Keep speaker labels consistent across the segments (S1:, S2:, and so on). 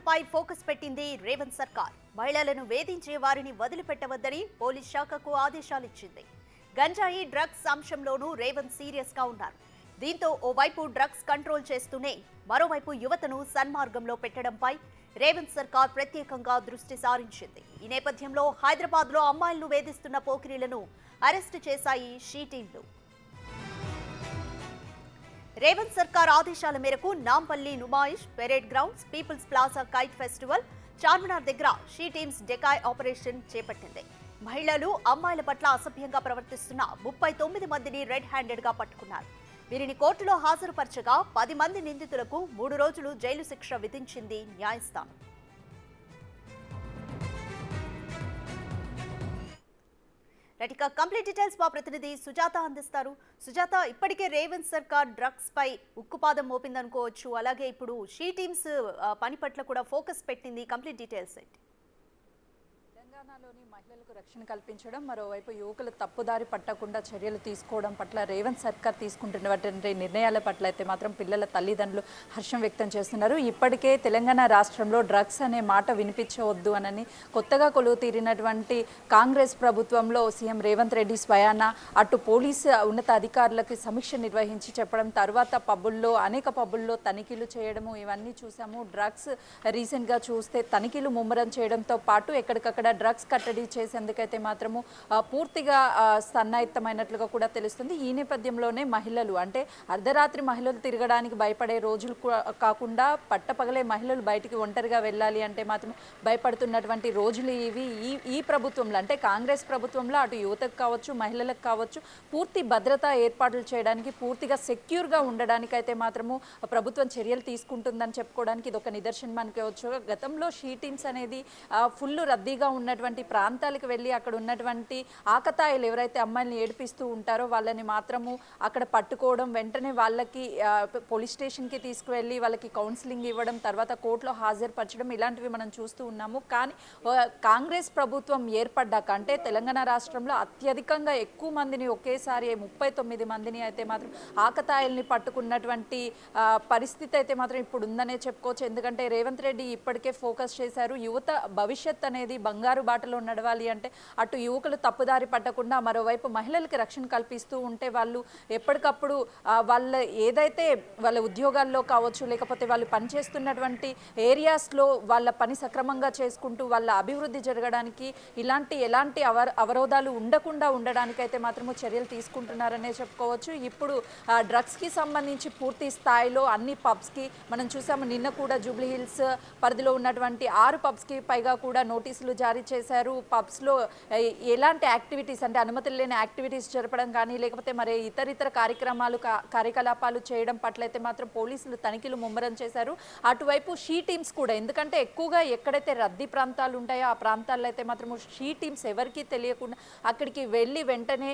S1: పై focus పెట్టింది రేవంత్ సర్కార్. మహిళలను వేధించే వారిని వదిలిపెట్టవద్దని పోలీస్ శాఖకు ఆదేశాలిచ్చింది. గంజాయి డ్రగ్స్ అంశంలోనూ రేవంత్ సీరియస్ గా ఉన్నారు. దీంతో ఓవైపు డ్రగ్స్ కంట్రోల్ చేస్తూనే మరోవైపు యువతను సన్మార్గంలో పెట్టడంపై రేవంత్ సర్కార్ ప్రత్యేకంగా దృష్టి సారించింది. ఈ నేపథ్యంలో హైదరాబాద్ లో అమ్మాయిలను వేధిస్తున్న పోకిరీలను అరెస్టు చేశాయి షీ టీంలు. రేవంత్ సర్కార్ ఆదేశాల మేరకు Nampally Numaish, parade grounds, people's plaza kite festival, Charminar దగ్గర షీ టీమ్స్ డెకాయ్ ఆపరేషన్ చేపట్టింది. మహిళలు, అమ్మాయిల పట్ల అసభ్యంగా ప్రవర్తిస్తున్న 39 మందిని రెడ్ హ్యాండెడ్ గా పట్టుకున్నారు. వీరిని కోర్టులో హాజరుపరచగా 10 మంది నిందితులకు 3 రోజులు జైలు శిక్ష విధించింది న్యాయస్థానం. రైట్, కంప్లీట్ డీటెయిల్స్ మా ప్రతినిధి సుజాత అందిస్తారు. సుజాత, ఇప్పటికే రేవంత్ సర్కార్ డ్రగ్స్ పై ఉక్కుపాదం మోపిందనుకోవచ్చు. అలాగే ఇప్పుడు షీ టీమ్స్ పని పట్ల కూడా ఫోకస్ పెట్టింది. కంప్లీట్ డీటెయిల్స్ ఏంటి?
S2: తెలంగాణలోని మహిళలకు రక్షణ కల్పించడం, మరోవైపు యువకులు తప్పుదారి పట్టకుండా చర్యలు తీసుకోవడం పట్ల రేవంత్ సర్కార్ తీసుకుంటున్నటువంటి నిర్ణయాల పట్ల అయితే మాత్రం పిల్లల తల్లిదండ్రులు హర్షం వ్యక్తం చేస్తున్నారు. ఇప్పటికే తెలంగాణ రాష్ట్రంలో డ్రగ్స్ అనే మాట వినిపించవద్దు అని కొత్తగా కొలువు తీరినటువంటి కాంగ్రెస్ ప్రభుత్వంలో సీఎం రేవంత్ రెడ్డి స్వయాన అటు పోలీసు ఉన్నత అధికారులకి సమీక్ష నిర్వహించి చెప్పడం, తర్వాత అనేక పబ్బుల్లో తనిఖీలు చేయడము ఇవన్నీ చూసాము. డ్రగ్స్ రీసెంట్గా చూస్తే తనిఖీలు ముమ్మరం చేయడంతో పాటు ఎక్కడికక్కడ డ్రగ్స్ కట్టడి చేసేందుకైతే మాత్రము పూర్తిగా సన్నాహితమైనట్లుగా కూడా తెలుస్తుంది. ఈ నేపథ్యంలోనే మహిళలు అంటే అర్ధరాత్రి మహిళలు తిరగడానికి భయపడే రోజులు కాకుండా పట్టపగలే మహిళలు బయటికి ఒంటరిగా వెళ్ళాలి అంటే మాత్రం భయపడుతున్నటువంటి రోజులు ఇవి. ఈ ప్రభుత్వంలో అంటే కాంగ్రెస్ ప్రభుత్వంలో అటు యువతకు కావచ్చు, మహిళలకు కావచ్చు పూర్తి భద్రతా ఏర్పాట్లు చేయడానికి, పూర్తిగా సెక్యూర్గా ఉండడానికి అయితే మాత్రము ప్రభుత్వం చర్యలు తీసుకుంటుందని చెప్పుకోవడానికి ఇది ఒక నిదర్శనం అనుకోవచ్చు. గతంలో షీ టీమ్స్ అనేది ఫుల్ రద్దీగా ఉన్నటువంటి ప్రాంతాలకు వెళ్ళి అక్కడ ఉన్నటువంటి ఆకతాయిలు ఎవరైతే అమ్మాయిల్ని ఏడిపిస్తూ ఉంటారో వాళ్ళని మాత్రము అక్కడ పట్టుకోవడం, వెంటనే వాళ్ళకి పోలీస్ స్టేషన్కి తీసుకువెళ్ళి వాళ్ళకి కౌన్సిలింగ్ ఇవ్వడం, తర్వాత కోర్టులో హాజరుపరచడం ఇలాంటివి మనం చూస్తూ ఉన్నాము. కానీ కాంగ్రెస్ ప్రభుత్వం ఏర్పడ్డాక అంటే తెలంగాణ రాష్ట్రంలో అత్యధికంగా ఎక్కువ మందిని ఒకేసారి 39 మందిని అయితే మాత్రం ఆకతాయిల్ని పట్టుకున్నటువంటి పరిస్థితి అయితే మాత్రం ఇప్పుడు ఉందనే చెప్పుకోవచ్చు. ఎందుకంటే రేవంత్ రెడ్డి ఇప్పటికే ఫోకస్ చేశారు, యువత భవిష్యత్ అనేది బంగారు బాటలో నడవాలి అంటే అటు యువకులు తప్పుదారి పట్టకుండా మరోవైపు మహిళలకి రక్షణ కల్పిస్తూ ఉంటే వాళ్ళు ఎప్పటికప్పుడు ఏదైతే వాళ్ళ ఉద్యోగాల్లో కావచ్చు, లేకపోతే వాళ్ళు పనిచేస్తున్నటువంటి ఏరియాస్లో వాళ్ళ పని సక్రమంగా చేసుకుంటూ వాళ్ళ అభివృద్ధి జరగడానికి ఎలాంటి అవరోధాలు ఉండకుండా ఉండడానికి అయితే మాత్రము చర్యలు తీసుకుంటున్నారనే చెప్పుకోవచ్చు. ఇప్పుడు డ్రగ్స్కి సంబంధించి పూర్తి స్థాయిలో అన్ని పబ్స్కి మనం చూసాము. నిన్న కూడా జూబ్లీ హిల్స్ పరిధిలో ఉన్నటువంటి 6 పబ్స్కి పైగా కూడా నోటీసులు జారీ చేశారు. పబ్స్లో ఎలాంటి యాక్టివిటీస్ అంటే అనుమతులు లేని యాక్టివిటీస్ జరపడం కానీ లేకపోతే మరి ఇతర కార్యకలాపాలు చేయడం పట్ల అయితే మాత్రం పోలీసులు తనిఖీలు ముమ్మరం చేశారు. అటువైపు షీ టీమ్స్ కూడా, ఎందుకంటే ఎక్కువగా ఎక్కడైతే రద్దీ ప్రాంతాలు ఉంటాయో ఆ ప్రాంతాల్లో అయితే మాత్రం షీ టీమ్స్ ఎవరికీ తెలియకుండా అక్కడికి వెళ్ళి వెంటనే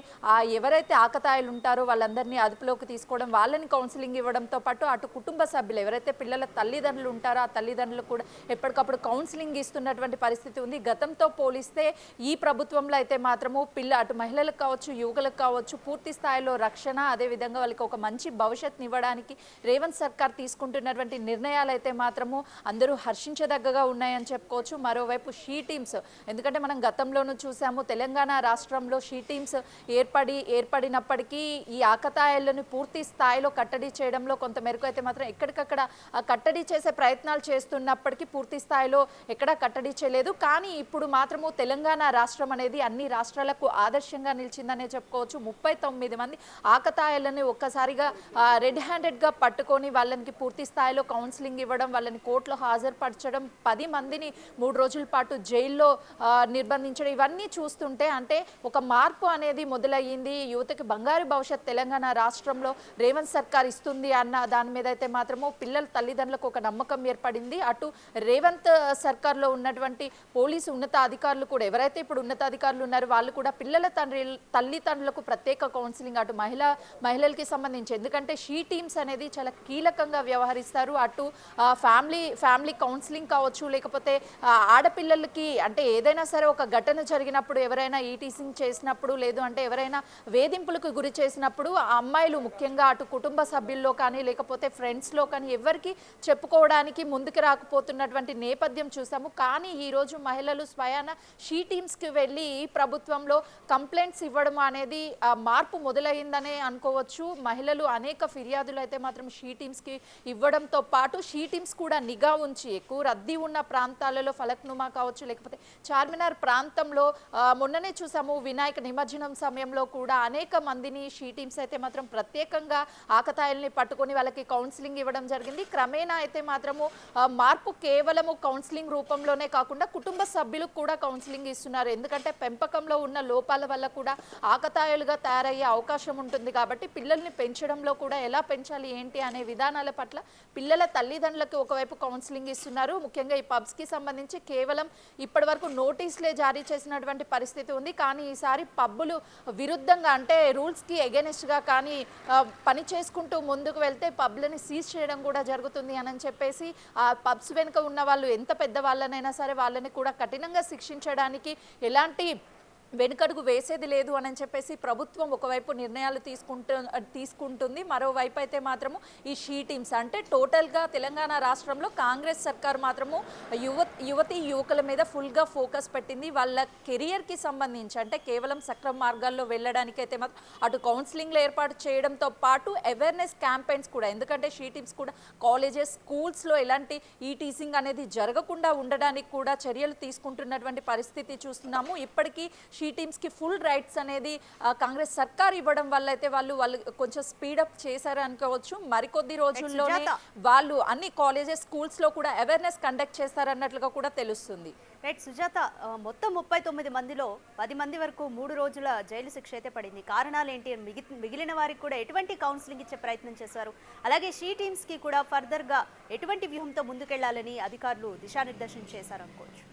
S2: ఎవరైతే ఆకతాయిలు ఉంటారో వాళ్ళందరినీ అదుపులోకి తీసుకోవడం, వాళ్ళని కౌన్సిలింగ్ ఇవ్వడంతో పాటు అటు కుటుంబ సభ్యులు ఎవరైతే పిల్లల తల్లిదండ్రులు ఉంటారో ఆ తల్లిదండ్రులు కూడా ఎప్పటికప్పుడు కౌన్సిలింగ్ ఇస్తున్నటువంటి పరిస్థితి ఉంది. గతంతో పోలిస్తే ఈ ప్రభుత్వంలో అయితే మాత్రము అటు మహిళలకు కావచ్చు, యువకులకు కావచ్చు పూర్తి స్థాయిలో రక్షణ, అదేవిధంగా వాళ్ళకి ఒక మంచి భవిష్యత్తుని ఇవ్వడానికి రేవంత్ సర్కార్ తీసుకుంటున్నటువంటి నిర్ణయాలు అయితే మాత్రము అందరూ హర్షించదగ్గగా ఉన్నాయని చెప్పుకోవచ్చు. మరోవైపు షీ టీమ్స్, ఎందుకంటే మనం గతంలోనూ చూసాము తెలంగాణ రాష్ట్రంలో షీ టీమ్స్ ఏర్పడినప్పటికీ ఈ ఆకతాయిలను పూర్తి స్థాయిలో కట్టడి చేయడంలో కొంత మేరకు అయితే మాత్రం ఎక్కడికక్కడ కట్టడి చేసే ప్రయత్నాలు చేస్తున్నప్పటికీ పూర్తి స్థాయిలో ఎక్కడా కట్టడి చేయలేదు. కానీ ఇప్పుడు మాత్రము తెలంగాణ రాష్ట్రం అనేది అన్ని రాష్ట్రాలకు ఆదర్శంగా నిలిచిందనే చెప్పుకోవచ్చు. 39 మంది ఆకతాయిలని ఒక్కసారిగా రెడ్ హ్యాండెడ్గా పట్టుకొని వాళ్ళకి పూర్తి స్థాయిలో కౌన్సిలింగ్ ఇవ్వడం, వాళ్ళని కోర్టులో హాజరుపరచడం, 10 మందిని 3 రోజుల పాటు జైల్లో నిర్బంధించడం ఇవన్నీ చూస్తుంటే అంటే ఒక మార్పు అనేది మొదలయ్యింది. యువతకి బంగారు భవిష్యత్ తెలంగాణ రాష్ట్రంలో రేవంత్ సర్కార్ ఇస్తుంది అన్న దాని మీద అయితే మాత్రము పిల్లల తల్లిదండ్రులకు ఒక నమ్మకం ఏర్పడింది. అటు రేవంత్ సర్కార్లో ఉన్నటువంటి పోలీసు ఉన్నత అధికారులు కూడా ఎవరైతే ఇప్పుడు ఉన్నతాధికారులు ఉన్నారో వాళ్ళు కూడా పిల్లల తల్లిదండ్రులకు ప్రత్యేక కౌన్సిలింగ్ అటు మహిళలకి సంబంధించి, ఎందుకంటే షీ టీమ్స్ అనేది చాలా కీలకంగా వ్యవహరిస్తారు. అటు ఫ్యామిలీ కౌన్సిలింగ్ కావచ్చు, లేకపోతే ఆడపిల్లలకి అంటే ఏదైనా సరే ఒక ఘటన జరిగినప్పుడు ఎవరైనా ఈటీసింగ్ చేసినప్పుడు, లేదు అంటే ఎవరైనా వేధింపులకు గురి చేసినప్పుడు ఆ అమ్మాయిలు ముఖ్యంగా అటు కుటుంబ సభ్యుల్లో కానీ లేకపోతే ఫ్రెండ్స్లో కానీ ఎవరికి చెప్పుకోవడానికి ముందుకు రాకపోతున్నటువంటి నేపథ్యం చూసాము. కానీ ఈరోజు మహిళలు స్వయాన షీ టీమ్స్కి వెళ్ళి ప్రభుత్వంలో కంప్లైంట్స్ ఇవ్వడం అనేది మార్పు మొదలైందనే అనుకోవచ్చు. మహిళలు అనేక ఫిర్యాదులు అయితే మాత్రం షీ టీమ్స్కి ఇవ్వడంతో పాటు షీ టీమ్స్ కూడా నిఘా ఉంచి ఎక్కువ రద్దీ ఉన్న ప్రాంతాలలో ఫలక్నుమా కావచ్చు, లేకపోతే చార్మినార్ ప్రాంతంలో మొన్ననే చూసాము వినాయక నిమజ్జనం సమయంలో కూడా అనేక మందిని షీ టీమ్స్ అయితే మాత్రం ప్రత్యేకంగా ఆకతాయిల్ని పట్టుకొని వాళ్ళకి కౌన్సిలింగ్ ఇవ్వడం జరిగింది. క్రమేణా అయితే మాత్రము మార్పు కేవలము కౌన్సిలింగ్ రూపంలోనే కాకుండా కుటుంబ సభ్యులకు కూడా కౌన్సిలింగ్ ఇస్తున్నారు. ఎందుకంటే పెంపకంలో ఉన్న లోపాల వల్ల కూడా ఆకతాయిలుగా తయారయ్యే అవకాశం ఉంటుంది. కాబట్టి పిల్లల్ని పెంచడంలో కూడా ఎలా పెంచాలి ఏంటి అనే విధానాల పట్ల పిల్లల తల్లిదండ్రులకు ఒకవైపు కౌన్సిలింగ్ ఇస్తున్నారు. ముఖ్యంగా ఈ పబ్స్కి సంబంధించి కేవలం ఇప్పటి వరకు నోటీసులే జారీ చేసినటువంటి పరిస్థితి ఉంది. కానీ ఈసారి పబ్బులు విరుద్ధంగా అంటే రూల్స్కి ఎగెనిస్ట్గా కానీ పని చేసుకుంటూ ముందుకు వెళ్తే పబ్లని సీజ్ చేయడం కూడా జరుగుతుంది అని చెప్పేసి ఆ పబ్స్ వెనుక ఉన్న వాళ్ళు ఎంత పెద్ద వాళ్ళనైనా సరే వాళ్ళని కూడా కఠినంగా శిక్షించడానికి ఎలాంటి వెనుకడుగు వేసేది లేదు అని చెప్పేసి ప్రభుత్వం ఒకవైపు నిర్ణయాలు తీసుకుంటుంది. మరోవైపు అయితే మాత్రము ఈ షీ టీమ్స్ అంటే టోటల్గా తెలంగాణ రాష్ట్రంలో కాంగ్రెస్ సర్కార్ మాత్రము యువతీ యువకుల మీద ఫుల్గా ఫోకస్ పెట్టింది. వాళ్ళ కెరియర్కి సంబంధించి అంటే కేవలం సక్రమ మార్గాల్లో వెళ్ళడానికి అయితే మాత్రం అటు కౌన్సిలింగ్లు ఏర్పాటు చేయడంతో పాటు అవేర్నెస్ క్యాంపెయిన్స్ కూడా, ఎందుకంటే షీ టీమ్స్ కూడా కాలేజెస్ స్కూల్స్లో ఎలాంటి ఈ టీసింగ్ అనేది జరగకుండా ఉండడానికి కూడా చర్యలు తీసుకుంటున్నటువంటి పరిస్థితి చూస్తున్నాము. ఇప్పటికీ షీ టీమ్స్కి ఫుల్ రైట్స్ అనేది కాంగ్రెస్ సర్కార్ ఇవ్వడం వల్ల అయితే వాళ్ళు కొంచెం స్పీడప్ చేశారు అనుకోవచ్చు. మరికొద్ది రోజుల్లోనే వాళ్ళు అన్ని కాలేజెస్ స్కూల్స్లో కూడా అవేర్నెస్ కండక్ట్ చేస్తారన్నట్లుగా కూడా తెలుస్తుంది.
S1: రైట్ సుజాత, మొత్తం 39 మందిలో 10 మంది వరకు 3 రోజుల జైలు శిక్ష అయితే పడింది. కారణాలు ఏంటి? మిగిలిన వారికి కూడా ఎటువంటి కౌన్సిలింగ్ ఇచ్చే ప్రయత్నం చేశారు? అలాగే షీ టీమ్స్కి కూడా ఫర్దర్గా ఎటువంటి వ్యూహంతో ముందుకెళ్లాలని అధికారులు దిశానిర్దేశం చేశారు అనుకోవచ్చు?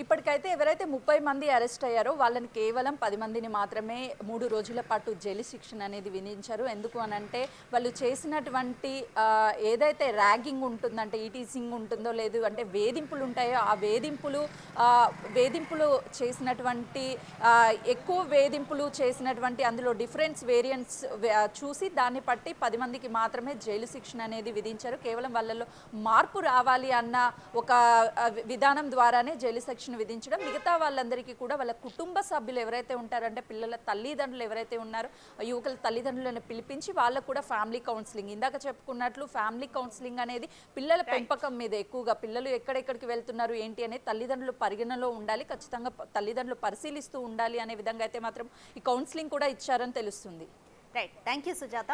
S2: ఇప్పటికైతే ఎవరైతే 30 మంది అరెస్ట్ అయ్యారో వాళ్ళని కేవలం 10 మందిని మాత్రమే 3 రోజుల పాటు జైలు శిక్షణ అనేది విధించారు. ఎందుకు అనంటే వాళ్ళు చేసినటువంటి ఏదైతే ర్యాగింగ్ ఉంటుందంటే ఈటీసింగ్ ఉంటుందో లేదు అంటే వేధింపులు ఉంటాయో ఆ వేధింపులు చేసినటువంటి ఎక్కువ వేధింపులు చేసినటువంటి అందులో డిఫరెన్స్ వేరియంట్స్ చూసి దాన్ని బట్టి 10 మందికి మాత్రమే జైలు శిక్షణ అనేది విధించారు. కేవలం వాళ్ళలో మార్పు రావాలి అన్న ఒక విధానం ద్వారానే జైలు శిక్షణ విధించడం. మిగతా వాళ్ళందరికీ కూడా వాళ్ళ కుటుంబ సభ్యులు ఎవరైతే ఉంటారంటే పిల్లల తల్లిదండ్రులు ఎవరైతే ఉన్నారో యువకుల తల్లిదండ్రులను పిలిపించి వాళ్ళకు కూడా ఫ్యామిలీ కౌన్సిలింగ్, ఇందాక చెప్పుకున్నట్లు ఫ్యామిలీ కౌన్సిలింగ్ అనేది పిల్లల పెంపకం మీద ఎక్కువగా పిల్లలు ఎక్కడెక్కడికి వెళ్తున్నారు ఏంటి అనేది తల్లిదండ్రులు పరిగణలో ఉండాలి, ఖచ్చితంగా తల్లిదండ్రులు పరిశీలిస్తూ ఉండాలి అనే విధంగా అయితే మాత్రం ఈ కౌన్సిలింగ్ కూడా ఇచ్చారని తెలుస్తుంది.
S1: Right, thank you Sujatha.